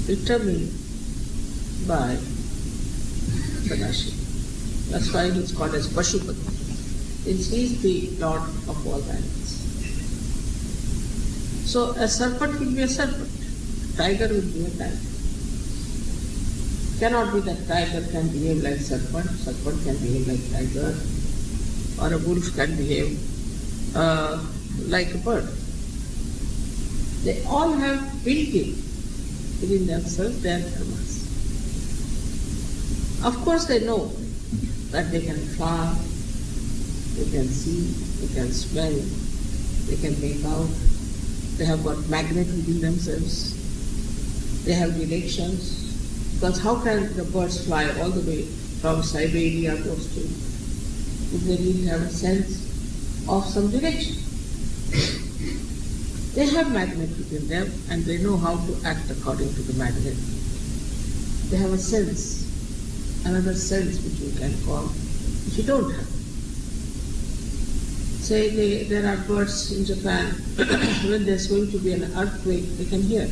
determined by Sadashiva. That's why he is called as Pashupati. He is the lord of all animals. So a serpent will be a serpent, tiger will be a tiger. Cannot be that tiger can behave like serpent, serpent can behave like tiger, or a wolf can behave like a bird. They all have built-in within themselves their dharmas. Of course they know that they can fly, they can see, they can smell, they can make out. They have got magnet within themselves. They have directions. Because how can the birds fly all the way from Siberia to Australia if they really have a sense of some direction? They have magnet within them and they know how to act according to the magnet. They have a sense, another sense which we can call, which you don't have. Say there are birds in Japan, when there's going to be an earthquake, they can hear.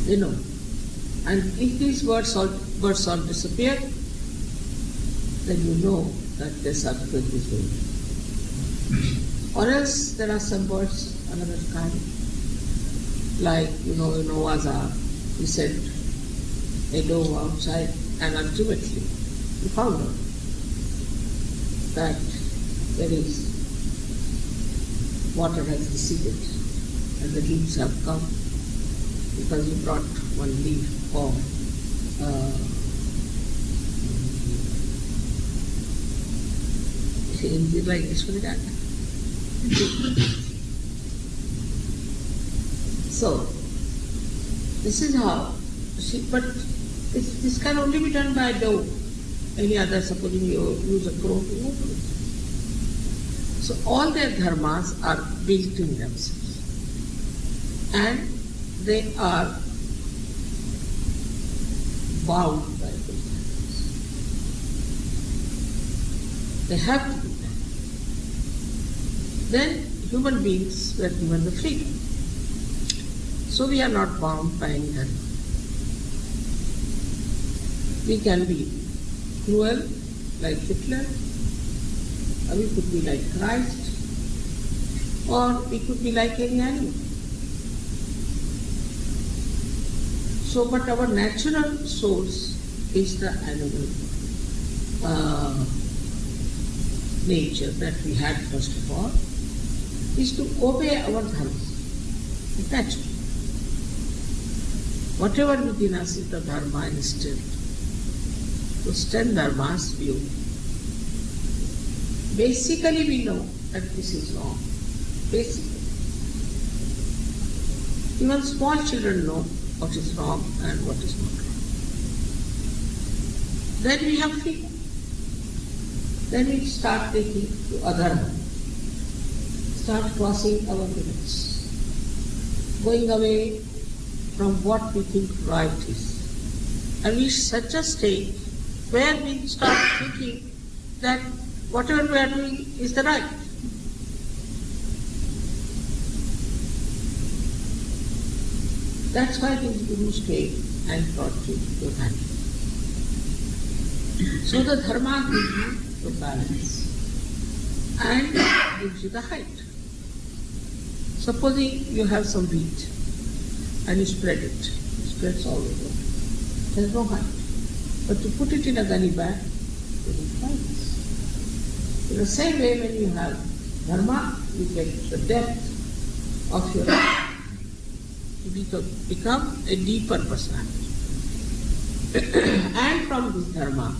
They know. And if these birds all disappear, then you know that this earthquake is going. Or else there are some birds, another kind, like, in Noah's Ark, he sent a dove outside, and ultimately he found out that there is water has receded and the leaves have come because he brought one leaf of Hindi like this for that. So this is how, but this can only be done by a dove. Any other, supposing you use a crow to work with. So all their dharmas are built in themselves. And they are bound by those dharmas. They have to be done. Then human beings were given the freedom. So we are not bound by any dharma. We can be cruel like Hitler, or we could be like Christ, or we could be like any animal. So, but our natural source is the animal nature that we had first of all, is to obey our dharmas. It's natural. Whatever within us is the dharma instilled. Those 10 dharmas we obey. Basically we know that this is wrong. Basically. Even small children know what is wrong and what is not wrong. Then we have freedom. Then we start taking to adharma. Start crossing our limits. Going away from what we think right is. And reach such a state where we start thinking that whatever we are doing is the right. That's why these gurus came and taught you the dharma. So the dharma gives you the balance and gives you the height. Supposing you have some wheat and you spread it, it spreads all over. There's no height. But to put it in a gunny bag, you need height. In the same way, when you have dharma, you get the depth of your life. You become a deeper personality. And from this dharma,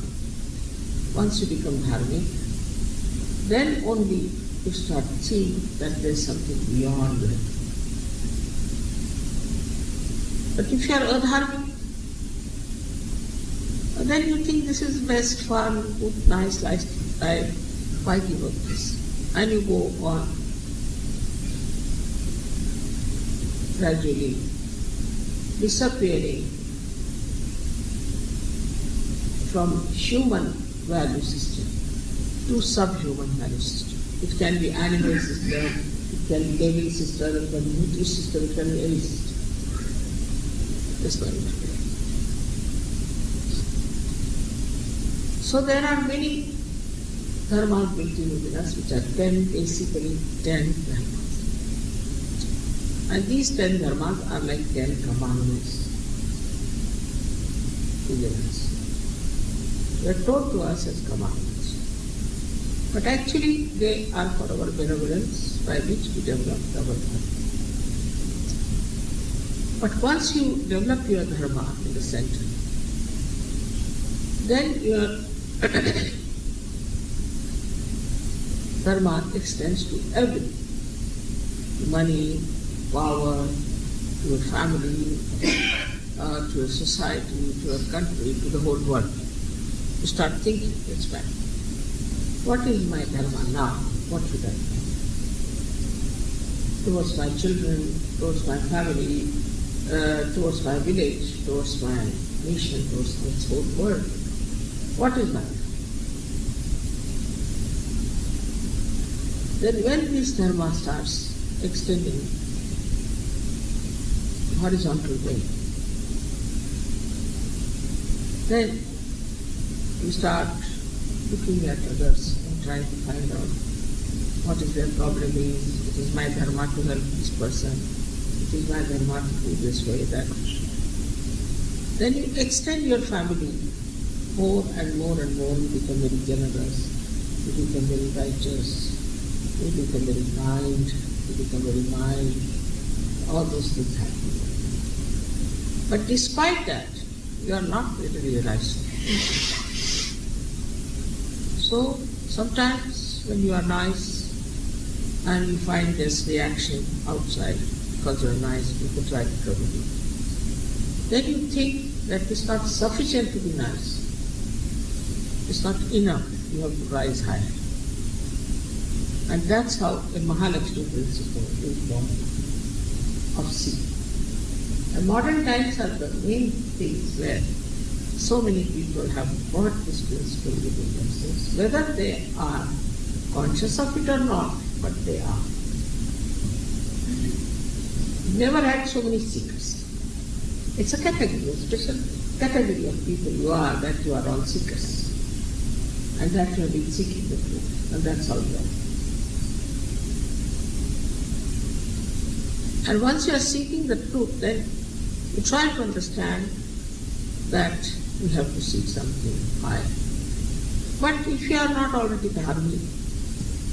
once you become dharmic, then only you start seeing that there is something beyond it. But if you are adharmic, then you think this is best, fun, good, nice life. Why give up this? And you go on gradually disappearing from human value system to subhuman value system. It can be animal system, it can be devil system, it can be Buddhist system, it can be any system. That's what it is. So there are many dharmas built in within us, which are 10, basically 10 dharmas. And these 10 dharmas are like 10 commandments within us. They are taught to us as commandments. But actually they are for our benevolence by which we develop our dharma. But once you develop your dharma in the center, then your dharma extends to everything. To money, power, to a family, to a society, to a country, to the whole world. You start thinking, it's back. What is my dharma now? What should I do? Towards my children, towards my family, towards my village, towards my nation, towards this whole world. What is my dharma? Then when this dharma starts extending horizontal way, then you start looking at others and trying to find out what is their problem is. It is my dharma to help this person. It is my dharma to do this way, that way. Then you extend your family more and more and more. You become very generous. You become very righteous. You become very kind. You become very mild. All those things happen. But despite that, you are not really realized. So sometimes when you are nice and you find this reaction outside because you are nice, people try to trouble you, then you think that it's not sufficient to be nice. It's not enough. You have to rise higher. And that's how a Mahalakshmi principle is born of seeking. And modern times are the main things where so many people have brought this principle within themselves, whether they are conscious of it or not, but they are. Never had so many seekers. It's a category, a special category of people you are, that you are all seekers. And that you have been seeking the truth. And that's how you are. And once you are seeking the truth, then you try to understand that you have to seek something higher. But if you are not already dharmic,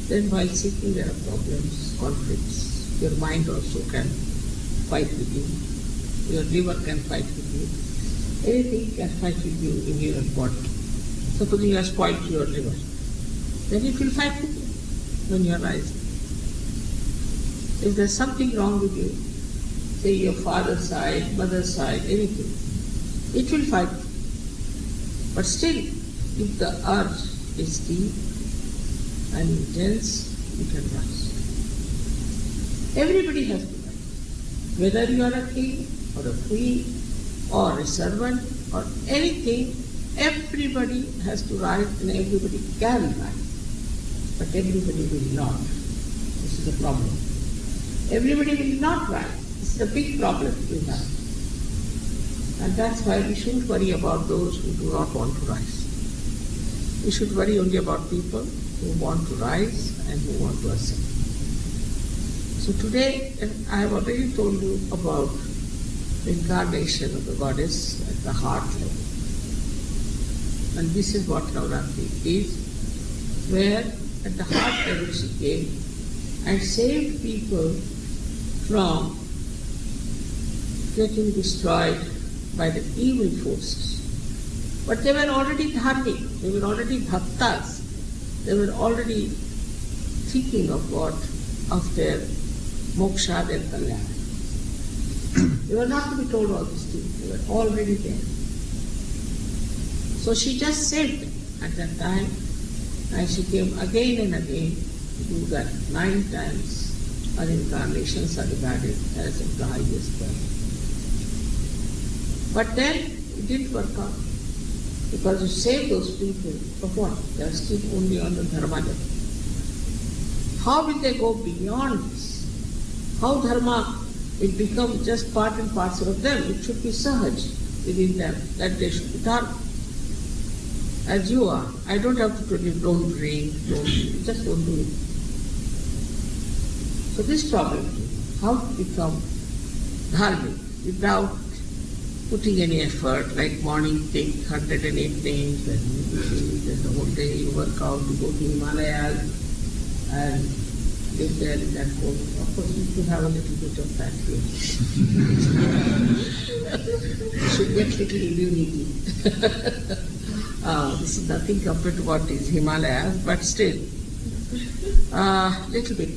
then while seeking there are problems, conflicts. Your mind also can fight with you. Your liver can fight with you. Anything can fight with you in your body. Suppose you have spoiled your liver, then it will fight with you when you are rising. If there's something wrong with you, say your father's side, mother's side, anything, it will fight. But still, if the urge is deep and intense, you can rise. Everybody has to rise. Whether you are a king or a queen or a servant or anything, everybody has to rise and everybody can rise. But everybody will not. This is the problem. Everybody will not rise. This is a big problem we have. And that's why we shouldn't worry about those who do not want to rise. We should worry only about people who want to rise and who want to ascend. So today, I have already told you about the incarnation of the goddess at the heart level. And this is what Navratri is, where at the heart level she came and saved people from getting destroyed by the evil forces. But they were already dharmic, they were already bhaktas, they were already thinking of what? Of their moksha, their kalyana. They were not to be told all these things, they were already there. So she just saved them at that time, and she came again and again to do that 9 times. Her incarnations are regarded as of the highest value. But then it didn't work out. Because you save those people, for what? They are still only on the dharma level. How will they go beyond this? How dharma will become just part and parcel of them? It should be sahaj within them, that they should be dharma. As you are. I don't have to tell you, don't drink, just don't do it. So this problem, how to become dharmic without putting any effort, like morning take 108 names, then the whole day you work out, you go to Himalayas and live there in that hole. Of course you should have a little bit of that here. You should get little immunity. This is nothing compared to what is Himalayas, but still, little bit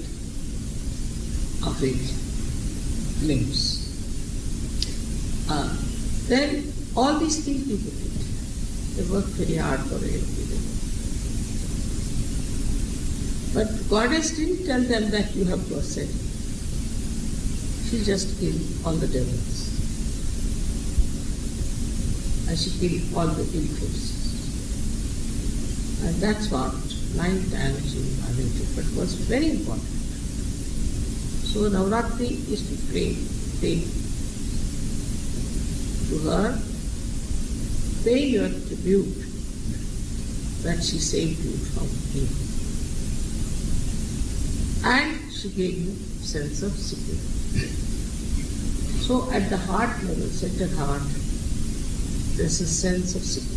of it limbs. Then all these things people did. They worked very hard for it. But Goddess didn't tell them that you have to ascend. She just killed all the devils. And she killed all the ill forces. And that's what 9 times she incarnated, but was very important. So Navratri is to pray to her, pay your tribute that she saved you from evil. and she gave you sense of security. So at the heart level, center heart, there's a sense of security.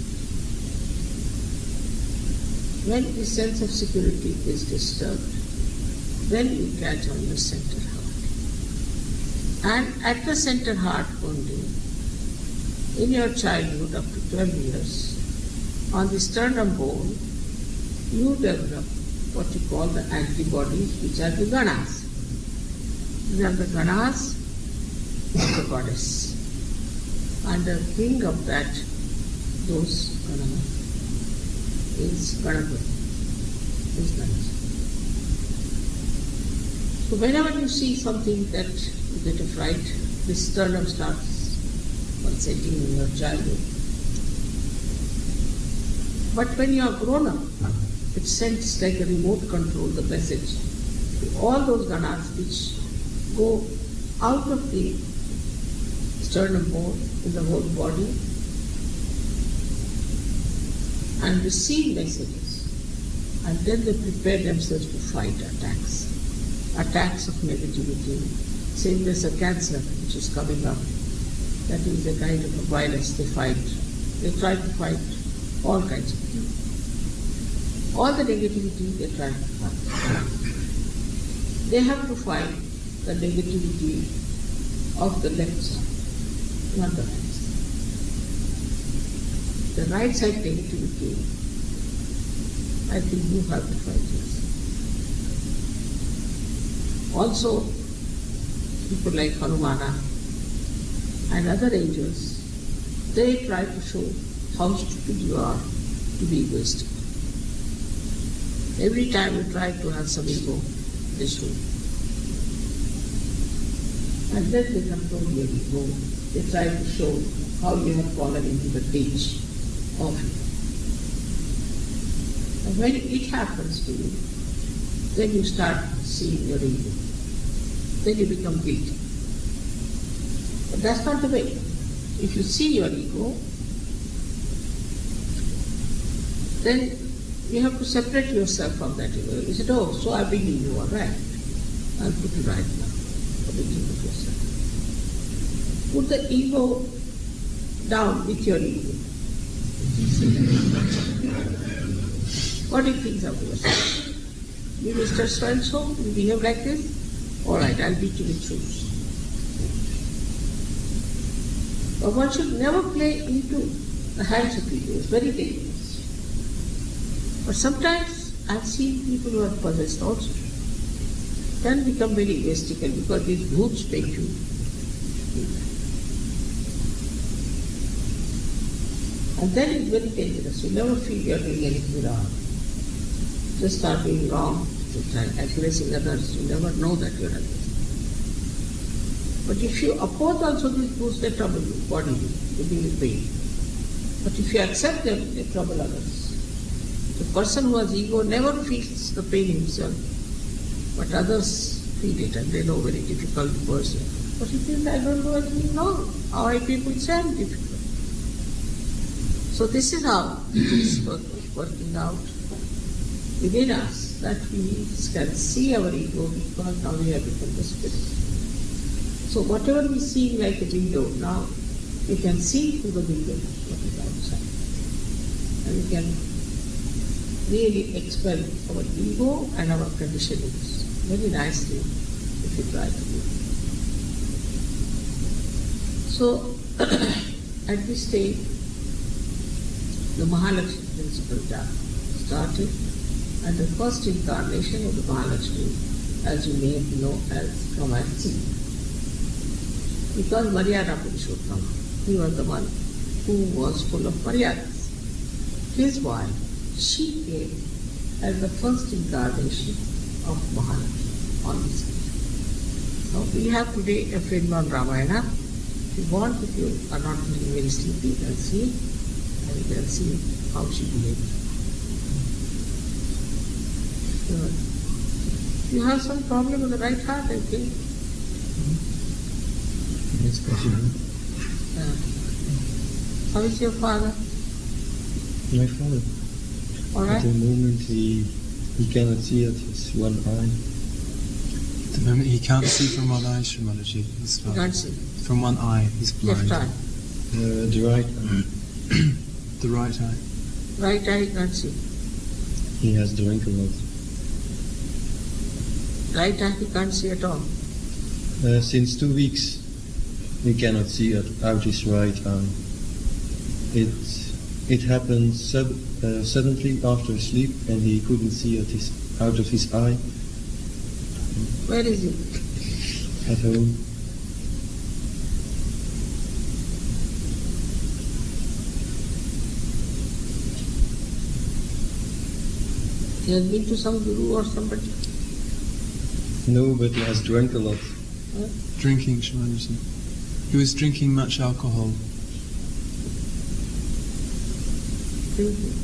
When the sense of security is disturbed, then you catch on the center heart. And at the center heart only, in your childhood up to 12 years, on the sternum bone, you develop what you call the antibodies, which are the ganas. These are the ganas of the goddess. And the king of that, those ganas, is Ganapati, is Ganesha. So whenever you see something that you get a fright, this sternum starts pulsating in your childhood. But when you are grown up, it sends like a remote control the message to all those ganas which go out of the sternum bone in the whole body and receive messages, and then they prepare themselves to fight attacks of negativity. Say there's a cancer which is coming up, that is a kind of a virus they fight. They try to fight all kinds of things. All the negativity they try to fight. They have to fight the negativity of the left side, not the right side. The right side negativity, I think you have to fight this. Also, people like Hanumana and other angels, they try to show how stupid you are to be egoistic. Every time you try to have some ego, they show. And then they control your ego. They try to show how you have fallen into the ditch of it. And when it happens to you, then you start seeing your ego. Then you become guilty. But that's not the way. If you see your ego, then you have to separate yourself from that ego. You said, oh, so I believe you are right. I'll put it right now. Believe of yourself. Put the ego down with your ego. What do you think of yourself? You Mr. So-and-so, you behave like this? All right, I'll beat you with shoes. But one should never play into the hands of ego. It's very dangerous. But sometimes I've seen people who are possessed also can become very egoistical because these bhoots make you. And then it's very dangerous. You never feel you're doing anything wrong. Just start doing wrong, just aggressing others. You never know that you're aggressing. But if you oppose also these bhoots, they trouble you, body you, they give you pain. But if you accept them, they trouble others. The person who has ego never feels the pain himself, but others feel it and they know very difficult person. But he feels, I don't know anything wrong. How people say I'm difficult. So this is how it is working out within us, that we can see our ego because now we have become the spirit. So whatever we see like a window, now we can see through the window what is outside. And we can really expel our ego and our conditionings very nicely if we try to do it. So at this stage, the Mahalakshmi principle started, and the first incarnation of the Mahalakshmi, as you may know, as Kamatsi. Because Maryada Purushottam, he was the one who was full of Maryadas. His wife, she came as the first incarnation of Mahalakshmi on this earth. Now we have today a film on Ramayana. If you want, if you are not feeling very sleepy, you can see it, and you can see how she behaved. You have some problem with the right heart, I think. Yes, possible. How is your father? My father. All right. At the moment he cannot see at his one eye. At the moment, he can't see from one eye, Shrimalaji. He's He can't see. from one eye, he's blind. Left eye. The right eye. The right eye. Right eye he can't see. He has drank a lot. Right eye he can't see at all. Since 2 weeks, he cannot see out his right eye. It happened suddenly after sleep, and he couldn't see out of his eye Where is he? at home. He has been to some guru or somebody. No, but he has drank a lot. Huh? Drinking, Shrimalaji. He was drinking much alcohol. Drinking.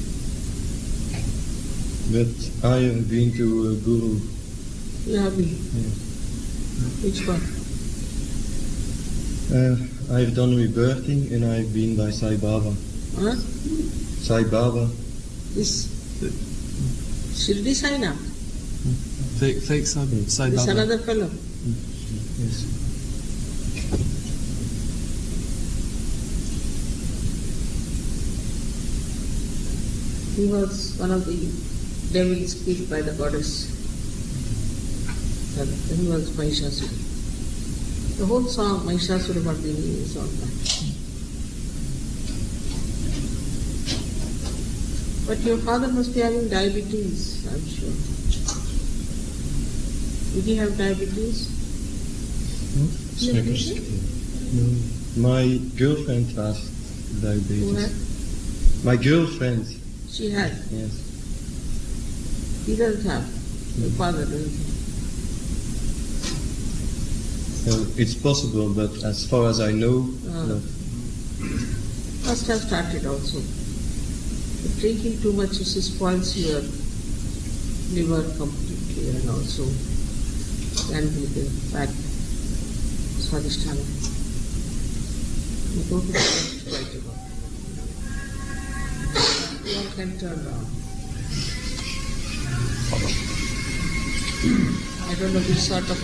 But I have been to a guru. You have been. Yeah. Which one? I've done rebirthing, and I've been by Sai Baba. Huh? Sai Baba. This Shirdi Sainath. Fake Sai This Baba. another fellow. Yes. He was one of the devils killed by the goddess. And he was Mahishasura. The whole song Mahishasura Mardini is on that. But your father must be having diabetes, I'm sure. Did he have diabetes? Snickers. No. My girlfriend has diabetes. Who had? My girlfriend, She had. yes. He doesn't have. Your father doesn't have. It's possible, but as far as I know, no. Must have started also. But drinking too much spoils your liver completely and also can be the bad swadhisthana. You go to the quite a lot. One can turn around. I don't know which sort of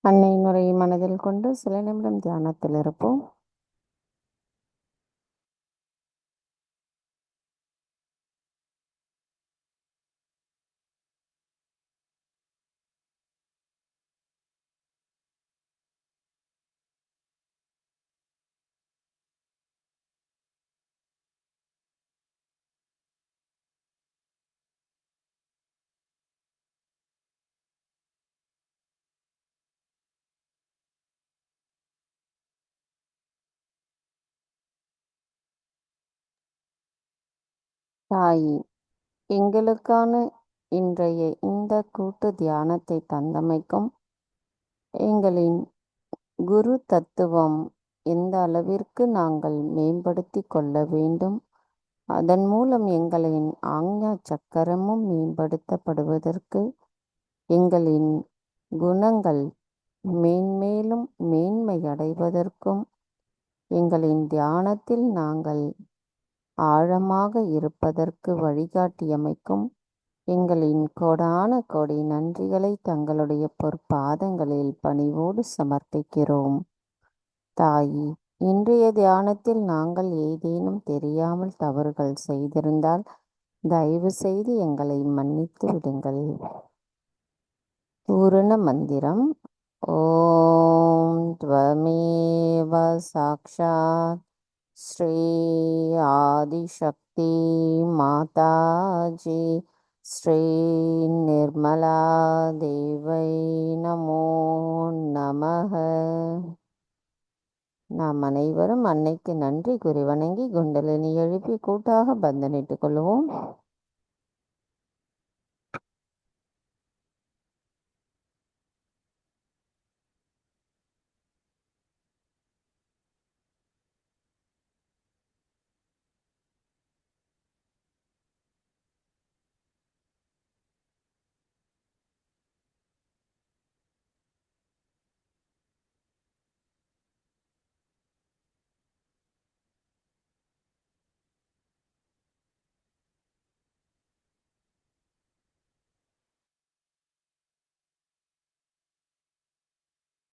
அன்னையின் உரையை மனதில் கொண்டு சில நிமிடம் தியானத்தில் இருப்போம். தாயி, எங்களுக்கான இன்றைய இந்த கூட்டு தியானத்தை தந்தமைக்கும் எங்களின் குரு தத்துவம் எந்த அளவிற்கு நாங்கள் மேம்படுத்தி கொள்ள வேண்டும், அதன் மூலம் எங்களின் ஆஞ்ஞா சக்கரமும் மேம்படுத்தப்படுவதற்கு, எங்களின் குணங்கள் மேன்மேலும் மேன்மை அடைவதற்கும், எங்களின் தியானத்தில் நாங்கள் ஆழமாக இருப்பதற்கு வழிகாட்டியமைக்கும் எங்களின் கோடான கோடி நன்றிகளை தங்களுடைய பொற்பாதங்களில் பணிவோடு சமர்ப்பிக்கிறோம். தாயி, இன்றைய தியானத்தில் நாங்கள் ஏதேனும் தெரியாமல் தவறுகள் செய்திருந்தால் தயவு செய்து எங்களை மன்னித்து விடுங்கள். பூரண மந்திரம். ஓம் த்வமேவ சாக்ஷாத் ஸ்ரீ ஆதிசக்தி மாதாஜி ஸ்ரீ நிர்மலா தேவை நமோ நமः. நாம் அனைவரும் அன்னைக்கு நன்றி கூறி வணங்கி குண்டலினி எழுப்பி கூட்டாக பந்தனிட்டுக் கொள்வோம்.